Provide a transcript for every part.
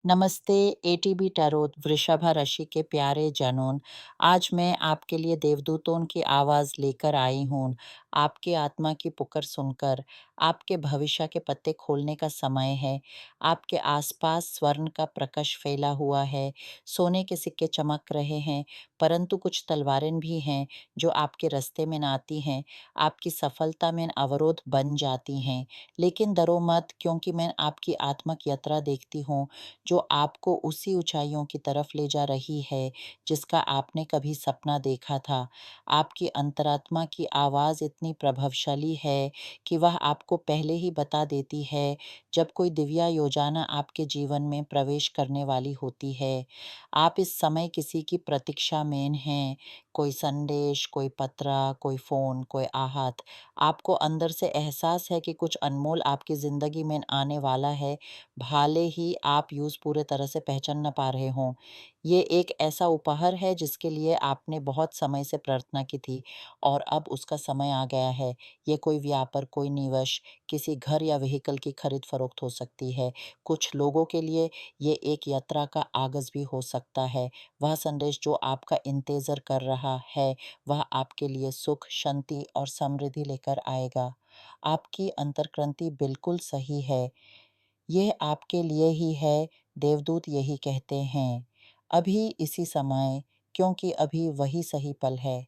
नमस्ते ATB tarot वृषभ राशि के प्यारे जनों। आज मैं आपके लिए देवदूतों की आवाज़ लेकर आई हूँ। आपकी आत्मा की पुकार सुनकर आपके भविष्य के पत्ते खोलने का समय है। आपके आसपास स्वर्ण का प्रकाश फैला हुआ है। सोने के सिक्के चमक रहे हैं, परंतु कुछ तलवारें भी हैं जो आपके रास्ते में न आती हैं। आपकी सफलता में अवरोध बन जाती हैं। लेकिन डरो मत, क्योंकि मैं आपकी आत्मिक यात्रा देखती हूँ जो आपको उसी ऊंचाइयों की तरफ ले जा रही है जिसका आपने कभी सपना देखा था। आपकी अंतरात्मा की आवाज़ इतनी प्रभावशाली है कि वह आपको पहले ही बता देती है जब कोई दिव्य योजना आपके जीवन में प्रवेश करने वाली होती है। आप इस समय किसी की प्रतीक्षा में हैं, कोई संदेश, कोई पत्र, कोई फ़ोन, कोई आहत। आपको अंदर से एहसास है कि कुछ अनमोल आपकी ज़िंदगी में आने वाला है, भले ही आप यूज़ पूरे तरह से पहचान न पा रहे हों। ये एक ऐसा उपहार है जिसके लिए आपने बहुत समय से प्रार्थना की थी और अब उसका समय आ गया है। ये कोई व्यापार, कोई निवेश, किसी घर या व्हीकल की खरीद फरोख्त हो सकती है। कुछ लोगों के लिए ये एक यात्रा का आगाज़ भी हो सकता है। वह संदेश जो आपका इंतज़ार कर रहा है, वह आपके लिए सुख, शांति और समृद्धि लेकर आएगा। आपकी अंतर्क्रांति बिल्कुल सही है। यह आपके लिए ही है, देवदूत यही कहते हैं। अभी इसी समय, क्योंकि अभी वही सही पल है।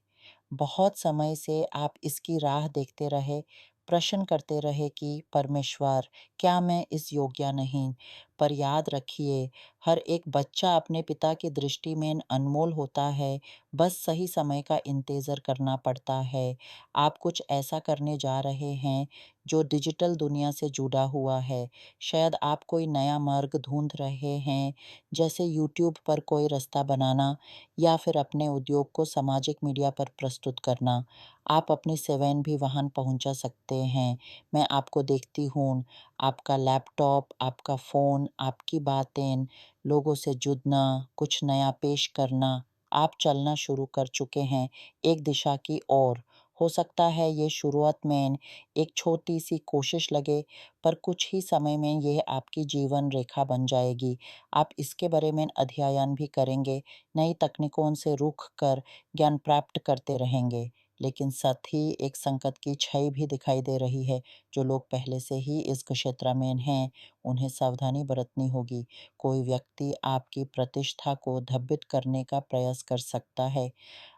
बहुत समय से आप इसकी राह देखते रहे, प्रश्न करते रहे कि परमेश्वर, क्या मैं इस योग्य नहीं? पर याद रखिए, हर एक बच्चा अपने पिता की दृष्टि में अनमोल होता है, बस सही समय का इंतज़ार करना पड़ता है। आप कुछ ऐसा करने जा रहे हैं जो डिजिटल दुनिया से जुड़ा हुआ है। शायद आप कोई नया मार्ग ढूंढ रहे हैं, जैसे यूट्यूब पर कोई रास्ता बनाना या फिर अपने उद्योग को सामाजिक मीडिया पर प्रस्तुत करना। आप अपनी सेवाएं भी वहां पहुंचा सकते हैं। मैं आपको देखती हूँ, आपका लैपटॉप, आपका फ़ोन, आपकी बातें, लोगों से जुड़ना, कुछ नया पेश करना। आप चलना शुरू कर चुके हैं एक दिशा की ओर। हो सकता है ये शुरुआत में एक छोटी सी कोशिश लगे, पर कुछ ही समय में यह आपकी जीवन रेखा बन जाएगी। आप इसके बारे में अध्ययन भी करेंगे, नई तकनीकों से रुख कर ज्ञान प्राप्त करते रहेंगे। लेकिन साथ ही एक संकट की छाई भी दिखाई दे रही है। जो लोग पहले से ही इस क्षेत्र में हैं, उन्हें सावधानी बरतनी होगी। कोई व्यक्ति आपकी प्रतिष्ठा को धब्बित करने का प्रयास कर सकता है।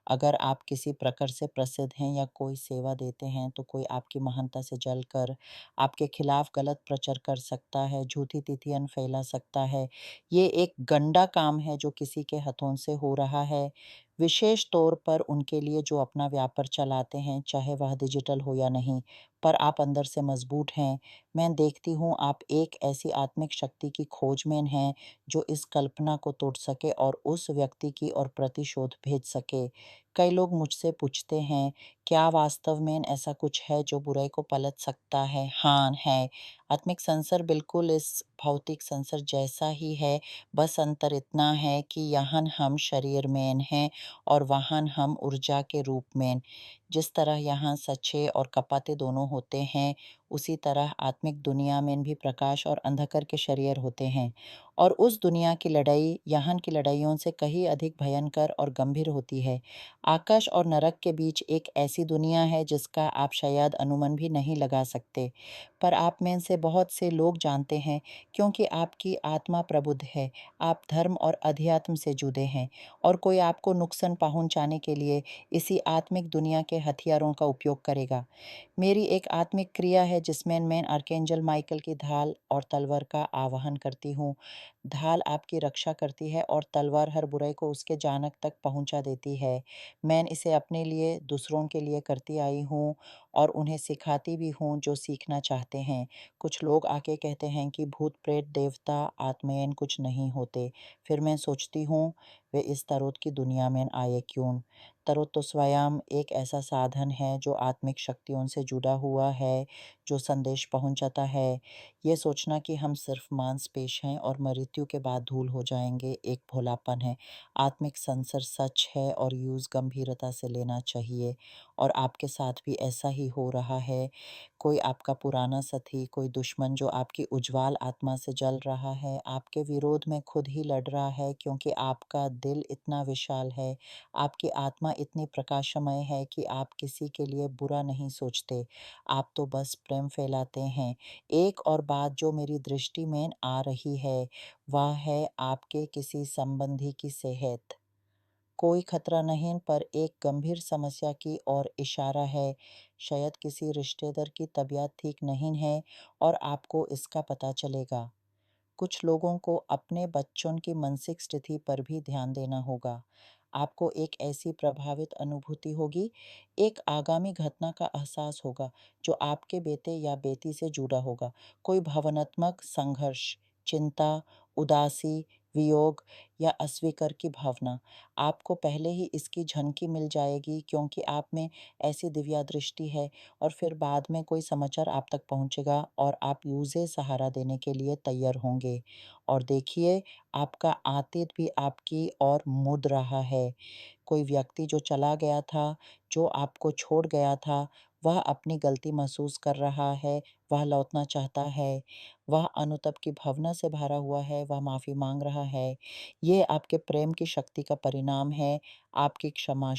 अगर आप किसी प्रकार से प्रसिद्ध हैं या कोई सेवा देते हैं, तो कोई आपकी महानता से जलकर आपके खिलाफ गलत प्रचार कर सकता है, झूठी तिथियां फैला सकता है। ये एक गंदा काम है जो किसी के हाथों से हो रहा है, विशेष तौर पर उनके लिए जो अपना व्यापार चलाते हैं, चाहे वह डिजिटल हो या नहीं। पर आप अंदर से मजबूत हैं। मैं देखती हूँ आप एक ऐसी आत्मिक शक्ति की खोज में हैं जो इस कल्पना को तोड़ सके और उस व्यक्ति की ओर प्रतिशोध भेज सके। कई लोग मुझसे पूछते हैं, क्या वास्तव में ऐसा कुछ है जो बुराई को पलट सकता है? हाँ, है। आत्मिक संसार बिल्कुल इस भौतिक संसार जैसा ही है, बस अंतर इतना है कि यहाँ हम शरीर में हैं और वहाँ हम ऊर्जा के रूप में। जिस तरह यहाँ सच्चे और कपाते दोनों होते हैं, उसी तरह आत्मिक दुनिया में भी प्रकाश और अंधकार के शरीर होते हैं। और उस दुनिया की लड़ाई यहाँ की लड़ाइयों से कहीं अधिक भयंकर और गंभीर होती है। आकाश और नरक के बीच एक ऐसी दुनिया है जिसका आप शायद अनुमान भी नहीं लगा सकते। पर आप में से बहुत से लोग जानते हैं, क्योंकि आपकी आत्मा प्रबुद्ध है। आप धर्म और अध्यात्म से जुड़े हैं और कोई आपको नुकसान पहुंचाने के लिए इसी आत्मिक दुनिया के हथियारों का उपयोग करेगा। मेरी एक आत्मिक क्रिया है जिसमें मैं आर्कएंजल माइकल की ढाल और तलवार का आवाहन करती हूँ। ढाल आपकी रक्षा करती है और तलवार हर बुराई को उसके जानक तक पहुंचा देती है। मैं इसे अपने लिए, दूसरों के लिए करती आई हूँ और उन्हें सिखाती भी हूँ जो सीखना चाहते हैं। कुछ लोग आके कहते हैं कि भूत प्रेत देवता आत्माएं कुछ नहीं होते। फिर मैं सोचती हूँ, वे इस तरह की दुनिया में आए क्यों? तरु तो स्वयं एक ऐसा साधन है जो आत्मिक शक्तियों से जुड़ा हुआ है, जो संदेश पहुँचाता है। ये सोचना कि हम सिर्फ मांसपेश हैं और मृत्यु के बाद धूल हो जाएँगे, एक भोलापन है। आत्मिक संसर सच है और यूज़ गंभीरता से लेना चाहिए और आपके साथ भी ऐसा ही हो रहा है। कोई आपका पुराना साथी, कोई दुश्मन जो आपकी उज्ज्वल आत्मा से जल रहा है, आपके विरोध में खुद ही लड़ रहा है क्योंकि आपका दिल इतना विशाल है, आपकी आत्मा इतनी प्रकाशमय है कि आप किसी के लिए बुरा नहीं सोचते, आप तो बस प्रेम फैलाते हैं। एक और बात जो मेरी दृष्टि में आ रही है, वह है आपके किसी संबंधी की सेहत। कोई खतरा नहीं पर एक गंभीर समस्या की ओर इशारा है। शायद किसी रिश्तेदार की तबीयत ठीक नहीं है और आपको इसका पता चलेगा। कुछ लोगों को अपने बच्चों की मानसिक स्थिति पर भी ध्यान देना होगा। आपको एक ऐसी प्रभावित अनुभूति होगी, एक आगामी घटना का एहसास होगा जो आपके बेटे या बेटी से जुड़ा होगा। कोई भावनात्मक संघर्ष, चिंता, उदासी, वियोग या अस्वीकार की भावना। आपको पहले ही इसकी झलकी मिल जाएगी क्योंकि आप में ऐसी दिव्या दृष्टि है और फिर बाद में कोई समाचार आप तक पहुंचेगा और आप उसे सहारा देने के लिए तैयार होंगे। और देखिए, आपका अतीत भी आपकी ओर मुड़ रहा है। कोई व्यक्ति जो चला गया था, जो आपको छोड़ गया था, वह अपनी गलती महसूस कर रहा है, वह लौटना चाहता है, वह अनुताप की भावना से भरा हुआ है, वह माफ़ी माँग रहा है। ये आपके प्रेम की शक्ति का परिणाम है, आपकी क्षमा